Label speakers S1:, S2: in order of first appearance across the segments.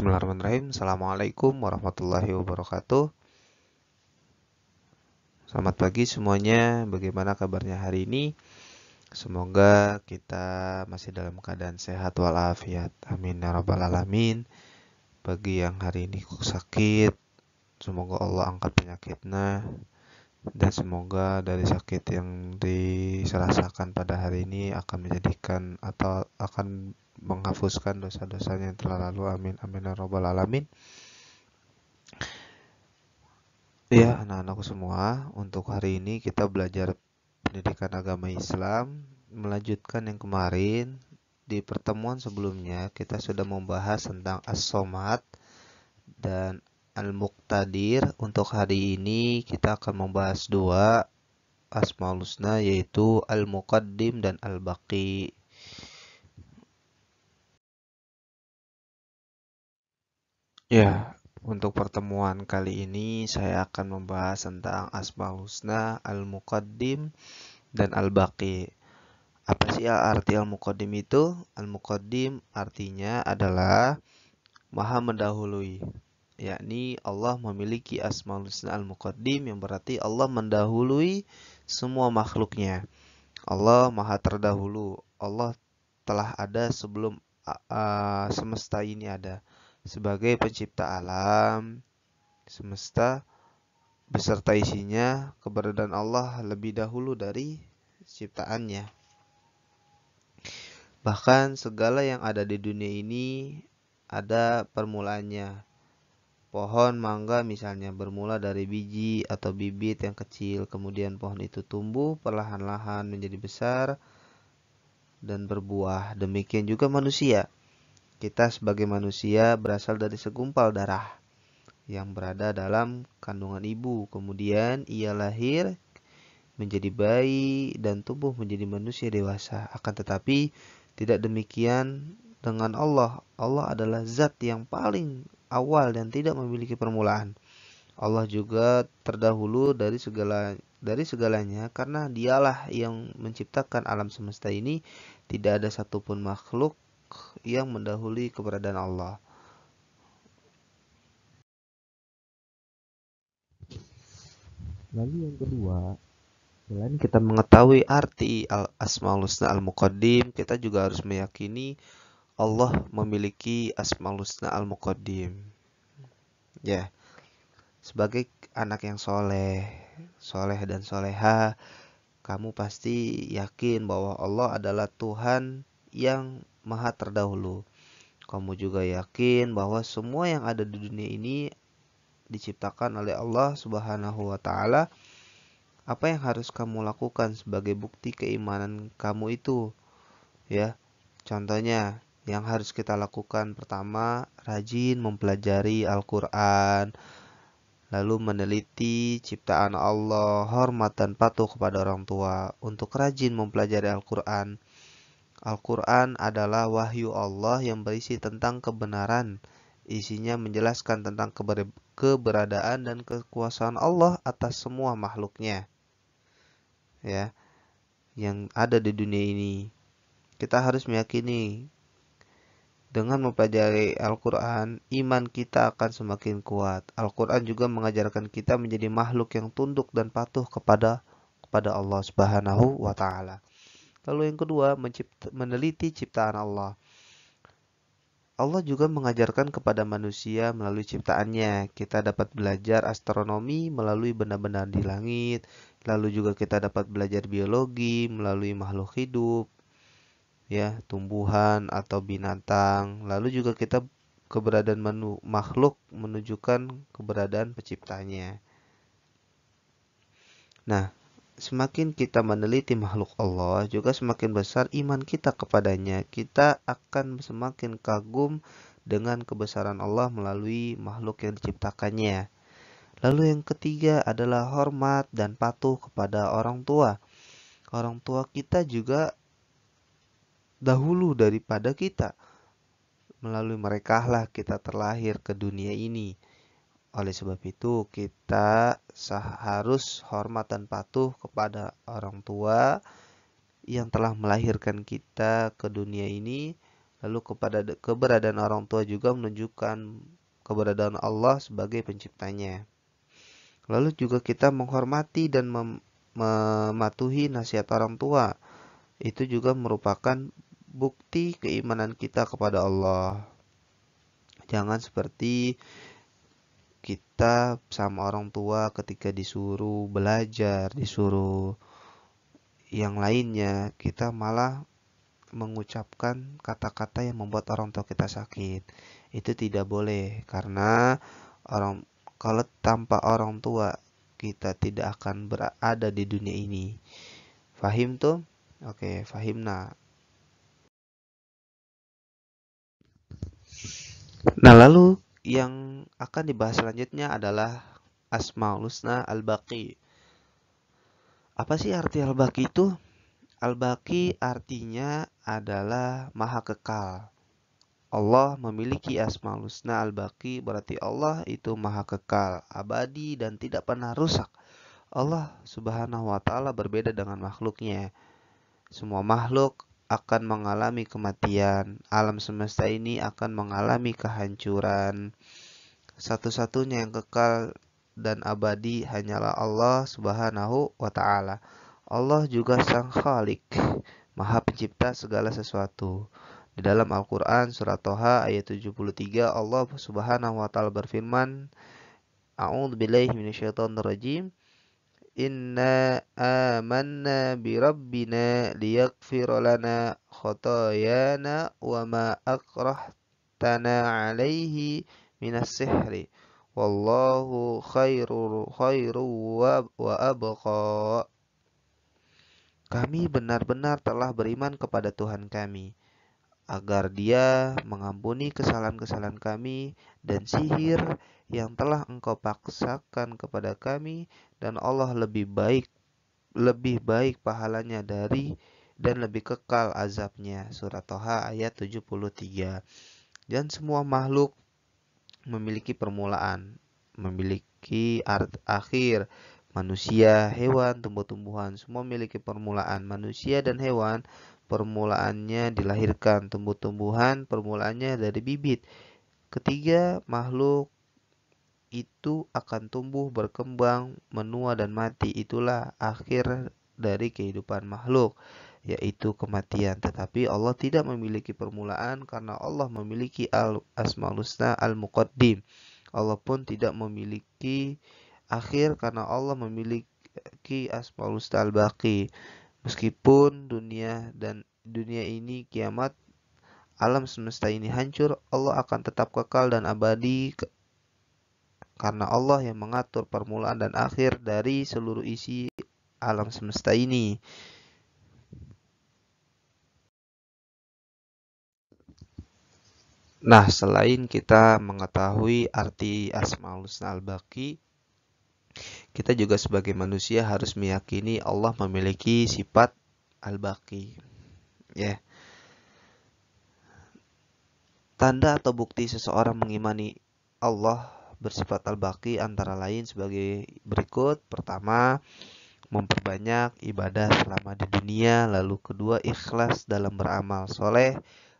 S1: Bismillahirrahmanirrahim. Assalamualaikum warahmatullahi wabarakatuh. Selamat pagi semuanya. Bagaimana kabarnya hari ini? Semoga kita masih dalam keadaan sehat walafiat. Amin ya rabbal alamin. Bagi yang hari ini sakit, semoga Allah angkat penyakitnya. Dan semoga dari sakit yang dirasakan pada hari ini akan menjadikan atau akan menghapuskan dosa-dosanya yang telah lalu. Amin. Amin ya rabbal alamin. Ya, anak-anakku semua, untuk hari ini kita belajar pendidikan agama Islam, melanjutkan yang kemarin. Di pertemuan sebelumnya, kita sudah membahas tentang As-Somad dan Al-Muqtadir. Untuk hari ini, kita akan membahas dua Asmaul Husna, yaitu Al-Muqaddim dan Al-Baqi. Ya, untuk pertemuan kali ini, saya akan membahas tentang Asmaul Husna, Al-Muqaddim, dan Al-Baqi. Apa sih arti Al-Muqaddim itu? Al-Muqaddim artinya adalah Maha mendahului, yakni Allah memiliki Asmaul Husna Al-Muqaddim yang berarti Allah mendahului semua makhluknya. Allah Maha terdahulu. Allah telah ada sebelum semesta ini ada. Sebagai pencipta alam, semesta beserta isinya, keberadaan Allah lebih dahulu dari ciptaannya. Bahkan segala yang ada di dunia ini ada permulaannya. Pohon mangga misalnya bermula dari biji atau bibit yang kecil, kemudian pohon itu tumbuh perlahan-lahan menjadi besar dan berbuah. Demikian juga manusia. Kita sebagai manusia berasal dari segumpal darah yang berada dalam kandungan ibu. Kemudian ia lahir menjadi bayi dan tumbuh menjadi manusia dewasa. Akan tetapi tidak demikian dengan Allah. Allah adalah zat yang paling awal dan tidak memiliki permulaan. Allah juga terdahulu dari segalanya karena dialah yang menciptakan alam semesta ini. Tidak ada satupun makhluk yang mendahului keberadaan Allah. Lalu yang kedua, selain kita mengetahui arti Asmaul Husna Al-Muqaddim, kita juga harus meyakini Allah memiliki Asmaul Husna Al-Muqaddim. Ya, sebagai anak yang soleh dan soleha, kamu pasti yakin bahwa Allah adalah Tuhan yang maha terdahulu. Kamu juga yakin bahwa semua yang ada di dunia ini diciptakan oleh Allah Subhanahu wa Ta'ala. Apa yang harus kamu lakukan sebagai bukti keimanan kamu itu? Ya, contohnya yang harus kita lakukan pertama, rajin mempelajari Al-Quran, lalu meneliti ciptaan Allah, hormat dan patuh kepada orang tua. Untuk rajin mempelajari Al-Quran. Al-Quran adalah wahyu Allah yang berisi tentang kebenaran. Isinya menjelaskan tentang keberadaan dan kekuasaan Allah atas semua makhluknya, ya, yang ada di dunia ini. Kita harus meyakini dengan mempelajari Al-Quran, iman kita akan semakin kuat. Al-Quran juga mengajarkan kita menjadi makhluk yang tunduk dan patuh kepada Allah Subhanahu wa Ta'ala. Lalu yang kedua, meneliti ciptaan Allah. Allah juga mengajarkan kepada manusia melalui ciptaannya. Kita dapat belajar astronomi melalui benda-benda di langit. Lalu juga kita dapat belajar biologi melalui makhluk hidup, ya, tumbuhan atau binatang. Lalu juga kita keberadaan makhluk menunjukkan keberadaan penciptanya. Nah, semakin kita meneliti makhluk Allah, juga semakin besar iman kita kepadanya. Kita akan semakin kagum dengan kebesaran Allah melalui makhluk yang diciptakannya. Lalu yang ketiga adalah hormat dan patuh kepada orang tua. Orang tua kita juga dahulu daripada kita. Melalui mereka lah kita terlahir ke dunia ini. Oleh sebab itu, kita harus hormat dan patuh kepada orang tua yang telah melahirkan kita ke dunia ini. Lalu keberadaan orang tua juga menunjukkan keberadaan Allah sebagai penciptanya. Lalu juga kita menghormati dan mematuhi nasihat orang tua. Itu juga merupakan bukti keimanan kita kepada Allah. Jangan seperti kita sama orang tua ketika disuruh belajar, disuruh yang lainnya, kita malah mengucapkan kata-kata yang membuat orang tua kita sakit. Itu tidak boleh, karena kalau tanpa orang tua kita tidak akan berada di dunia ini. Fahim tuh? Oke, fahimna. Nah, lalu yang akan dibahas selanjutnya adalah Asmaul Husna Al-Baqi. Apa sih arti Al-Baqi itu? Al-Baqi artinya adalah Maha Kekal. Allah memiliki Asmaul Husna Al-Baqi, berarti Allah itu Maha Kekal, abadi dan tidak pernah rusak. Allah Subhanahu wa taala berbeda dengan makhluknya. Semua makhluk akan mengalami kematian. Alam semesta ini akan mengalami kehancuran. Satu-satunya yang kekal dan abadi hanyalah Allah Subhanahu wa taala. Allah juga Sang Khalik, Maha Pencipta segala sesuatu. Di dalam Al-Qur'an surat Thaha ayat 73 Allah Subhanahu wa taala berfirman, A'udzu billahi minasyaitonir rajim. Inna amanna bi rabbina liyaghfira lana khotoyana wa ma akrahtana alaihi minas sihri. Wallahu khairu wa abqa. Kami benar-benar telah beriman kepada Tuhan kami, agar Dia mengampuni kesalahan-kesalahan kami dan sihir yang telah Engkau paksakan kepada kami, dan Allah lebih baik pahalanya dari dan lebih kekal azabnya. Surat Thaha ayat 73. Dan semua makhluk memiliki permulaan, memiliki akhir. Manusia, hewan, tumbuh-tumbuhan semua memiliki permulaan. Manusia dan hewan permulaannya dilahirkan, tumbuh-tumbuhan permulaannya dari bibit. Ketiga, makhluk itu akan tumbuh, berkembang, menua dan mati. Itulah akhir dari kehidupan makhluk, yaitu kematian. Tetapi Allah tidak memiliki permulaan karena Allah memiliki Asmaul Husna Al-Muqaddim. Allah pun tidak memiliki akhir karena Allah memiliki Asmaul Husna Al-Baqi. Meskipun dunia ini kiamat, alam semesta ini hancur, Allah akan tetap kekal dan abadi karena Allah yang mengatur permulaan dan akhir dari seluruh isi alam semesta ini. Nah, selain kita mengetahui arti Asmaul Husna Al-Baqi, kita juga sebagai manusia harus meyakini Allah memiliki sifat Al-Baqi. Ya. Tanda atau bukti seseorang mengimani Allah bersifat Al-Baqi antara lain sebagai berikut. Pertama, memperbanyak ibadah selama di dunia. Lalu kedua, ikhlas dalam beramal soleh.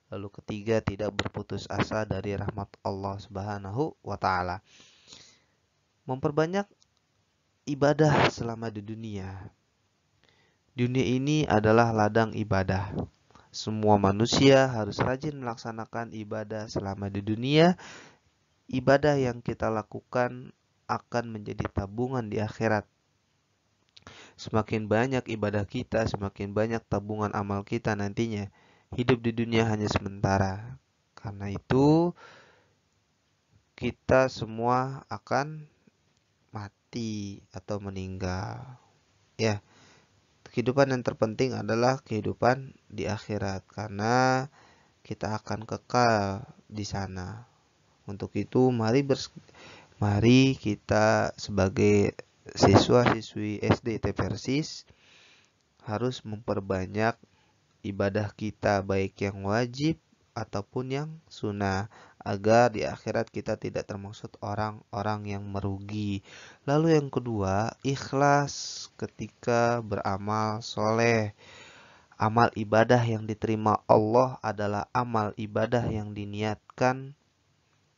S1: Lalu ketiga, tidak berputus asa dari rahmat Allah Subhanahu wa ta'ala. Memperbanyak ibadah selama di dunia. Dunia ini adalah ladang ibadah. Semua manusia harus rajin melaksanakan ibadah selama di dunia. Ibadah yang kita lakukan akan menjadi tabungan di akhirat. Semakin banyak ibadah kita, semakin banyak tabungan amal kita nantinya. Hidup di dunia hanya sementara. Karena itu, kita semua akan mati atau meninggal. Ya, kehidupan yang terpenting adalah kehidupan di akhirat. Karena kita akan kekal di sana. Untuk itu, mari kita sebagai siswa-siswi SD IT Persis harus memperbanyak ibadah kita, baik yang wajib ataupun yang sunnah, agar di akhirat kita tidak termaksud orang-orang yang merugi. Lalu yang kedua, ikhlas ketika beramal soleh. Amal ibadah yang diterima Allah adalah amal ibadah yang diniatkan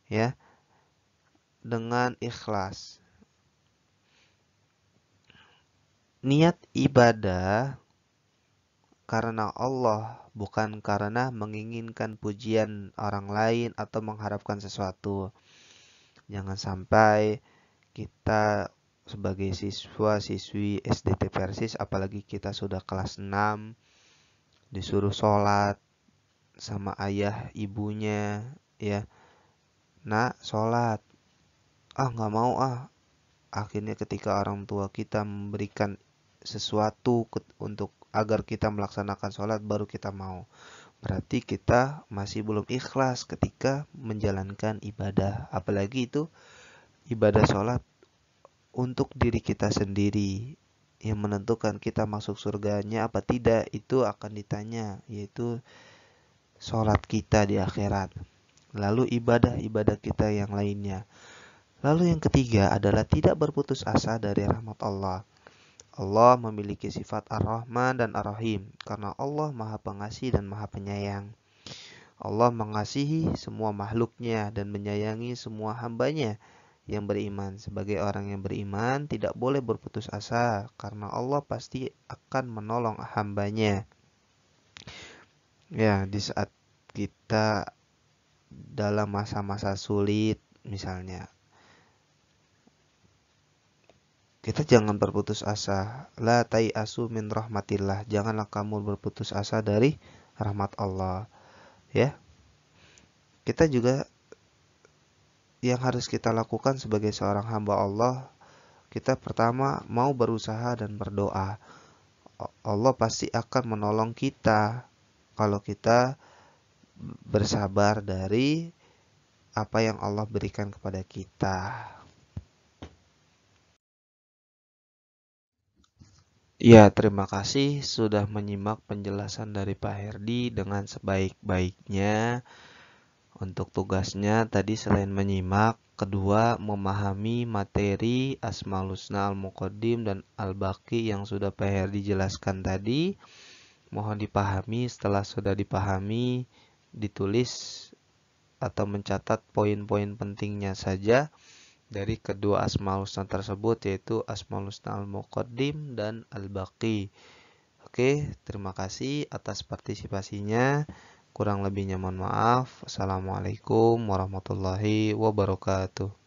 S1: ya dengan ikhlas. Niat ibadah karena Allah, bukan karena menginginkan pujian orang lain atau mengharapkan sesuatu. Jangan sampai kita sebagai siswa-siswi SDT Persis, apalagi kita sudah kelas 6, disuruh sholat sama ayah ibunya, ya, nak sholat, nggak mau ah. Akhirnya ketika orang tua kita memberikan sesuatu untuk agar kita melaksanakan sholat, baru kita mau. Berarti kita masih belum ikhlas ketika menjalankan ibadah. Apalagi itu ibadah sholat untuk diri kita sendiri. Yang menentukan kita masuk surganya apa tidak, itu akan ditanya, yaitu sholat kita di akhirat. Lalu ibadah-ibadah kita yang lainnya. Lalu yang ketiga adalah tidak berputus asa dari rahmat Allah. Allah memiliki sifat Ar-Rahman dan Ar-Rahim karena Allah Maha Pengasih dan Maha Penyayang. Allah mengasihi semua makhluknya dan menyayangi semua hambanya yang beriman. Sebagai orang yang beriman tidak boleh berputus asa karena Allah pasti akan menolong hambanya. Ya, di saat kita dalam masa-masa sulit misalnya, kita jangan berputus asa. La tai'asu min rahmatillah. Janganlah kamu berputus asa dari rahmat Allah. Ya. Kita juga yang harus kita lakukan sebagai seorang hamba Allah, kita pertama mau berusaha dan berdoa. Allah pasti akan menolong kita kalau kita bersabar dari apa yang Allah berikan kepada kita. Ya, terima kasih sudah menyimak penjelasan dari Pak Herdi dengan sebaik-baiknya. Untuk tugasnya tadi selain menyimak, kedua memahami materi Asmaul Husna Al-Muqaddim dan Al-Baqi yang sudah Pak Herdi jelaskan tadi. Mohon dipahami, setelah sudah dipahami, ditulis atau mencatat poin-poin pentingnya saja dari kedua Asmaul Husna tersebut, yaitu Asmaul Husna Al-Muqaddim dan Al-Baqi. Oke, terima kasih atas partisipasinya. Kurang lebihnya mohon maaf. Assalamualaikum warahmatullahi wabarakatuh.